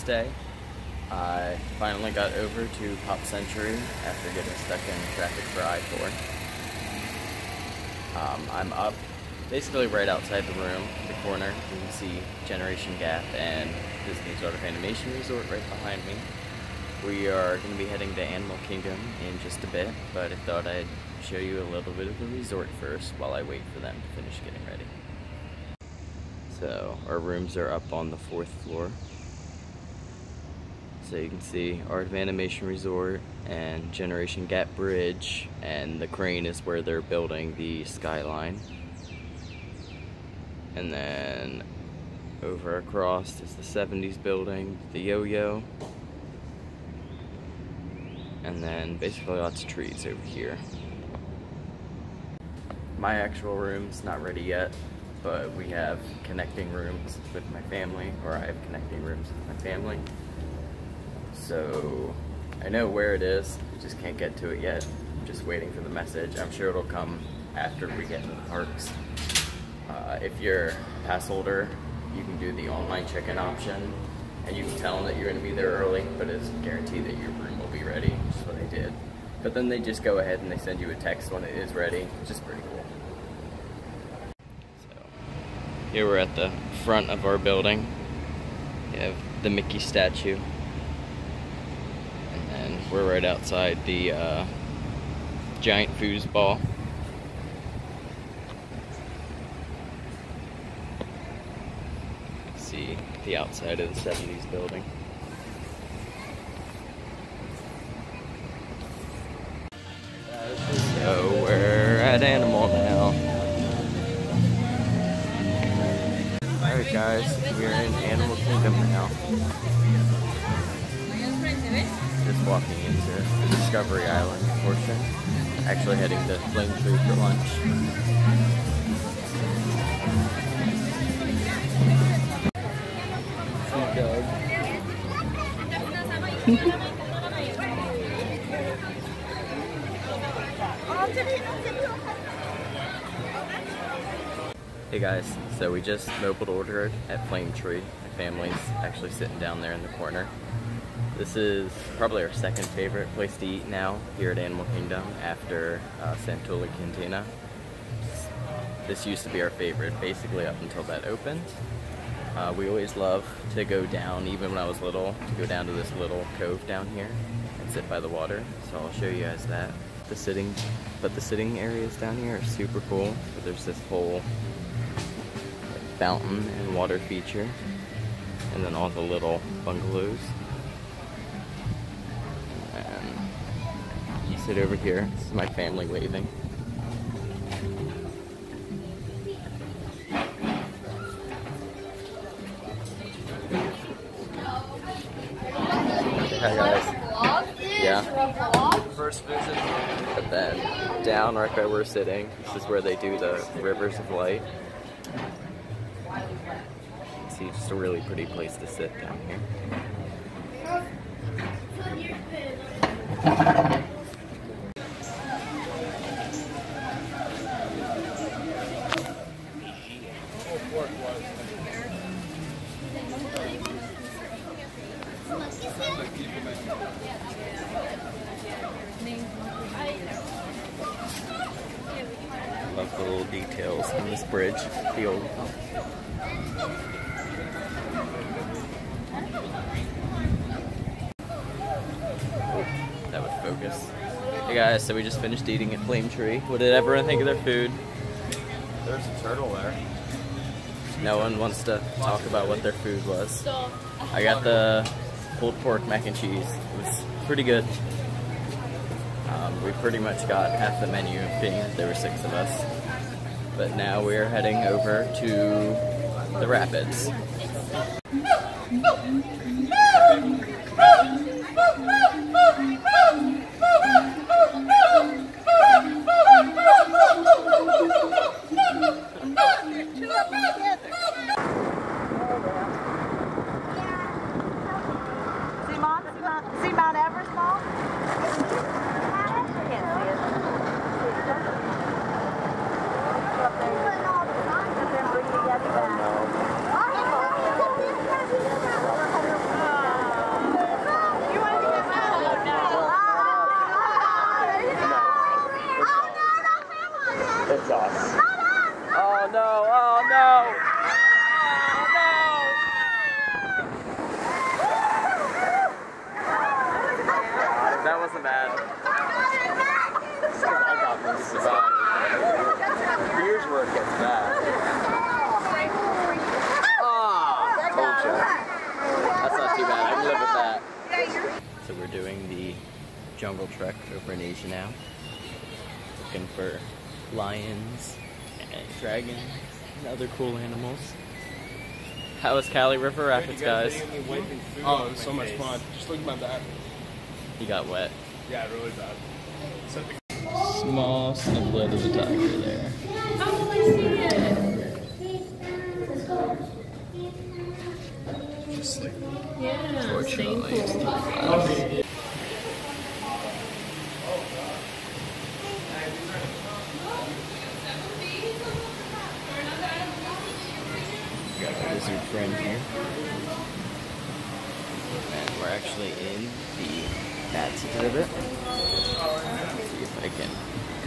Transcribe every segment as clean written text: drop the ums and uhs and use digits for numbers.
Tuesday. I finally got over to Pop Century after getting stuck in traffic for I-4. I'm up basically right outside the room, the corner. You can see Generation Gap and Disney's Art of Animation Resort right behind me. We are going to be heading to Animal Kingdom in just a bit, but I thought I'd show you a little bit of the resort first while I wait for them to finish getting ready. So our rooms are up on the 4th floor. So you can see Art of Animation Resort and Generation Gap Bridge, and the crane is where they're building the skyline. And then over across is the 70s building, the yo-yo. And then basically lots of trees over here. My actual room's not ready yet, but we have connecting rooms with my family, or I have connecting rooms with my family. So I know where it is, I just can't get to it yet. I'm just waiting for the message. I'm sure it'll come after we get to the parks. If you're a pass holder, you can do the online check-in option, and you can tell them that you're going to be there early, but it's guaranteed that your room will be ready, which is what I did. But then they just go ahead and they send you a text when it is ready, which is pretty cool. So here we're at the front of our building. We have the Mickey statue. And then we're right outside the giant foosball. See the outside of the 70s building. So we're at Animal now. Alright guys, we're in Animal Kingdom now. Just walking into the Discovery Island portion. Actually heading to Flame Tree for lunch. Hey guys, so we just mobile ordered at Flame Tree. My family's actually sitting down there in the corner. This is probably our second favorite place to eat now here at Animal Kingdom after Santula Cantina. This used to be our favorite basically up until that opened. We always loved to go down, even when I was little, to go down to this little cove down here and sit by the water. So I'll show you guys that. The sitting areas down here are super cool. There's this whole fountain and water feature, and then all the little bungalows. And you sit over here. This is my family waving. Hi guys. Yeah. First visit. But then down right where we're sitting, this is where they do the Rivers of Light. See, just a really pretty place to sit down here. I love the little details on this bridge, the old pump. That would focus. Hey guys, so we just finished eating at Flame Tree. What did everyone think of their food? There's a turtle there. No one wants to talk about what their food was. I got the pulled pork mac and cheese. It was pretty good. We pretty much got half the menu, being that there were 6 of us. But now we're heading over to the rapids. See Mount Everest, Mom? It's us. Oh no, oh no! That wasn't bad. I got this. Here's where it gets bad. Told you. That's not too bad. I can live with that. So we're doing the jungle trek over in Asia now. Looking for lions and dragons and other cool animals. How was Cali River Rapids, guys? Oh, it was so much fun. Just look at my back. He got wet. Yeah, really bad. Small sniplet of a tiger there. Fortunately, it's not fast. Got a lizard friend here. And we're actually in the bats exhibit. Let's see if I can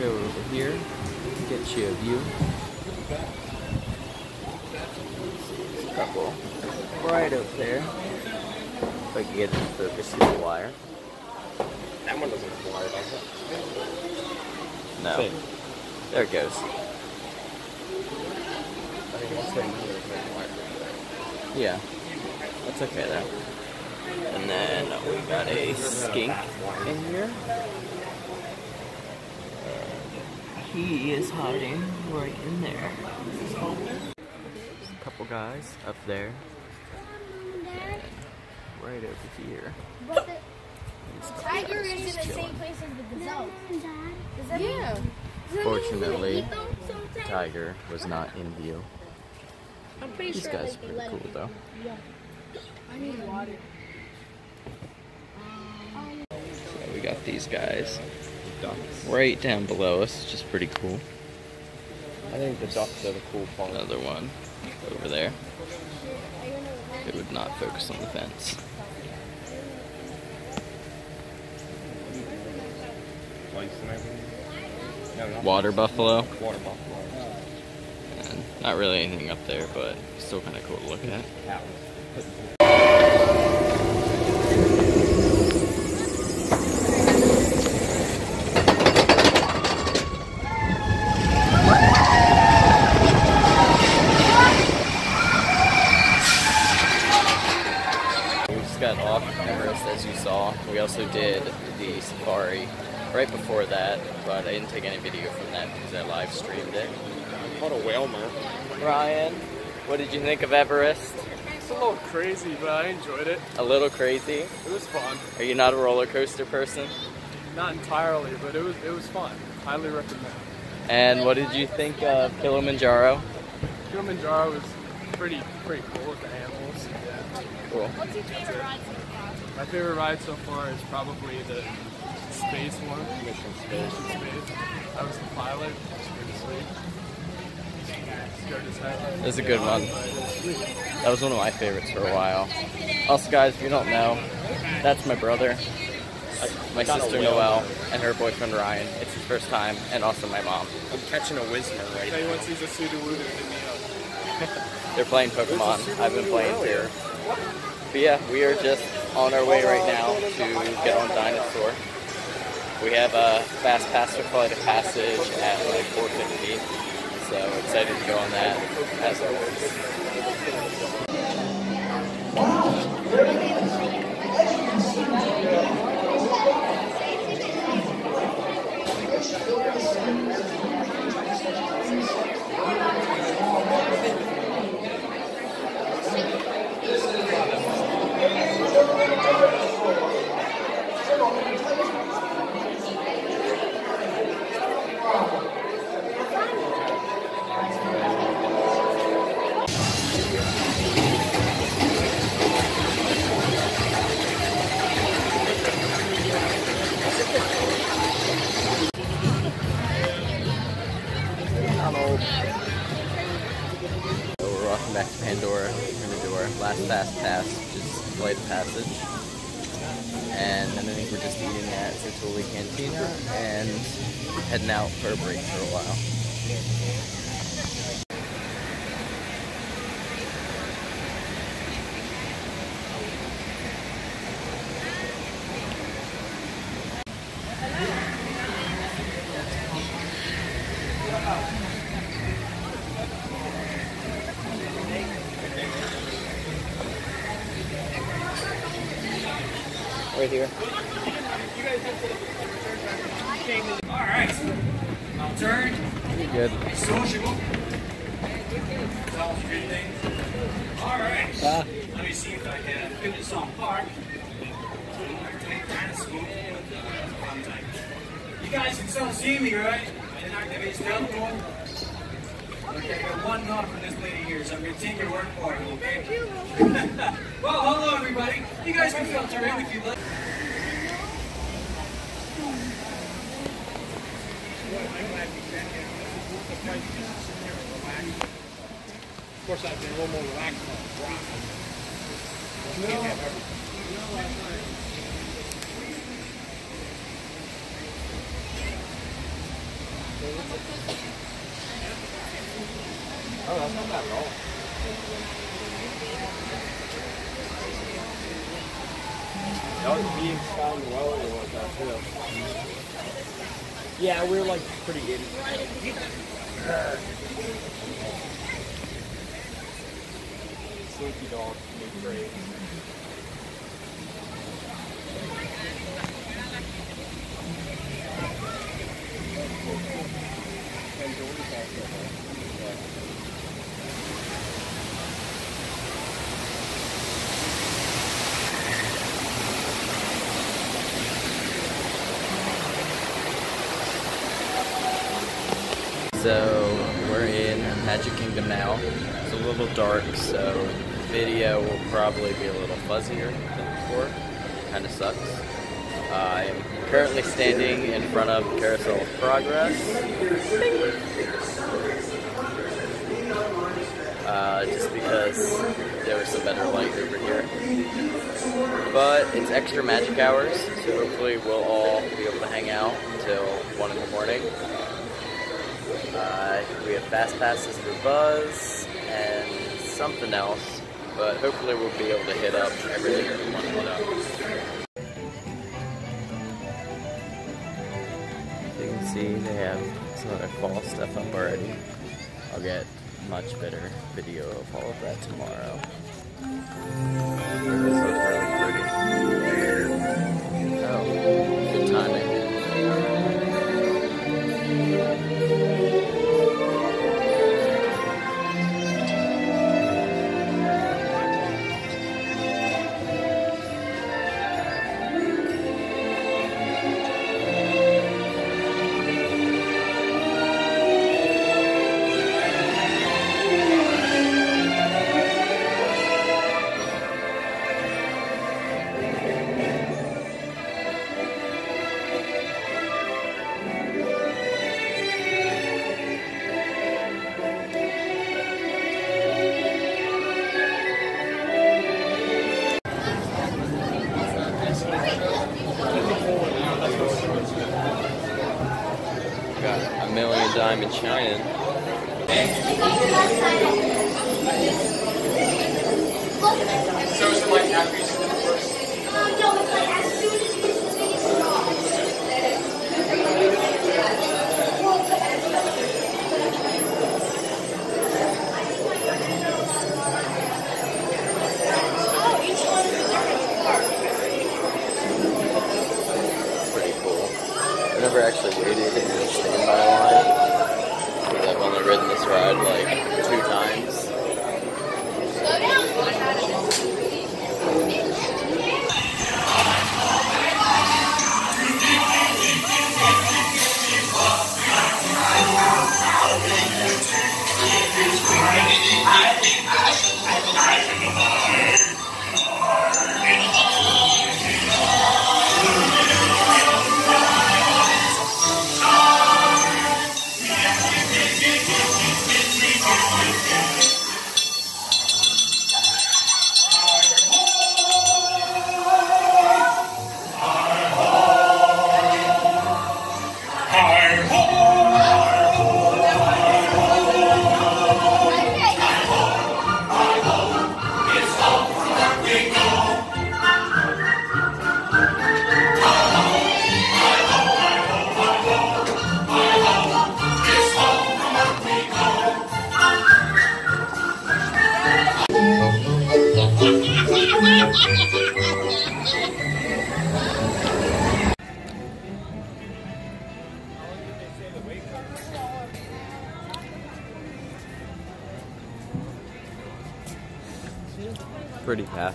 go over here and get you a view. There's a couple right up there. If I can get it to focus through the wire. That one doesn't fly, does it? No. There it goes. I think it's saying there's no wire. Yeah. That's okay though. And then we got a skink in here. He is hiding right in there. There's a couple guys up there. And right over here. But the tiger is in the same place as the gazelle. Does that mean? Fortunately, the tiger was not in view. I'm pretty These sure guys are like, they pretty let cool him. though. Yeah. I need water. So we got these guys right down below us, which is pretty cool. I think the ducks are the cool part. Another one over there. It would not focus on the fence. Water buffalo. Water buffalo. And not really anything up there, but still kind of cool to look at. We just got off Everest, as you saw. We also did the safari right before that, but I didn't take any video from that because I live streamed it. I caught a whale mer. Ryan, what did you think of Everest? It's a little crazy, but I enjoyed it. A little crazy? It was fun. Are you not a roller coaster person? Not entirely, but it was fun. Highly recommend. And what did you think of Kilimanjaro? Kilimanjaro was pretty cool with the animals. Yeah. Cool. What's your favorite ride so far? My favorite ride so far is probably the space one. Mission Mission space. Space. I was the pilot. It was pretty sweet. Scared as heck. It was a good one. But it was sweet. That was one of my favorites for a while. Also, guys, if you don't know, that's my brother, my sister Noelle, and her boyfriend Ryan. It's his first time, and also my mom. I'm catching a Wisner right If now. anyone sees a Sudowoodo, hit me up. They're playing Pokemon. I've been playing too. But yeah, we are just on our way right now to get on Dinosaur. We have a fast pass for Flight of Passage at like 4:50, so excited to go on that as always. So we're walking back to Pandora. We're gonna do our last fast pass, which is Flight of Passage. And then I think we're just eating at Sertoli Cantina and heading out for a break for a while. Right here. Alright. Now turn. You're good. Sociable. That was a good thing. Alright. Let me see if I can put this on park. You guys can still see me, right? I didn't activate stealth mode. Okay, I got one nod from this lady here, so I'm going to take your word for it, okay? Well, hello everybody. You guys can filter in if you'd like. Of course, I've been a little more relaxed on the rock. Oh, that's not bad at all. That was being found well or what that too. Yeah, we were like pretty in. Slinky dog, new trade. So we're in Magic Kingdom now. It's a little dark, so video will probably be a little fuzzier than before. Kind of sucks. I am currently standing in front of the Carousel of Progress. Just because there was some better light over here. But it's extra magic hours, so hopefully we'll all be able to hang out until 1 in the morning. We have fast passes for Buzz and something else, but hopefully we'll be able to hit up everything we want to hit up. As you can see, they have some of their fall stuff up already. I'll get much better video of all of that tomorrow. This looks really pretty. Oh, good timing. Got a million diamond shining. So is it like after you see the first? No, it's like as soon as you see it stop. Pretty cool. I've never actually waited in the standby line because I've only ridden this ride like 2 times. Slow down. Pretty path.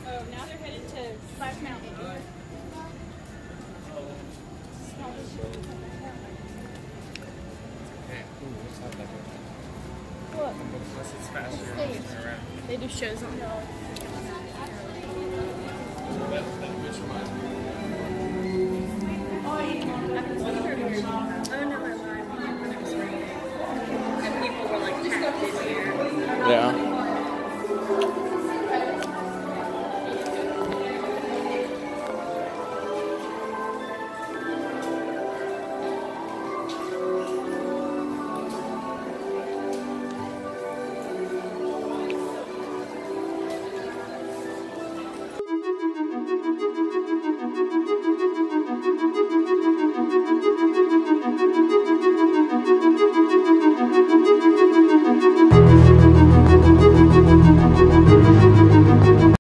Oh, now they're headed to Splash Mountain. Look. Unless it's faster than around. They do shows on it. Which one? Oh, no.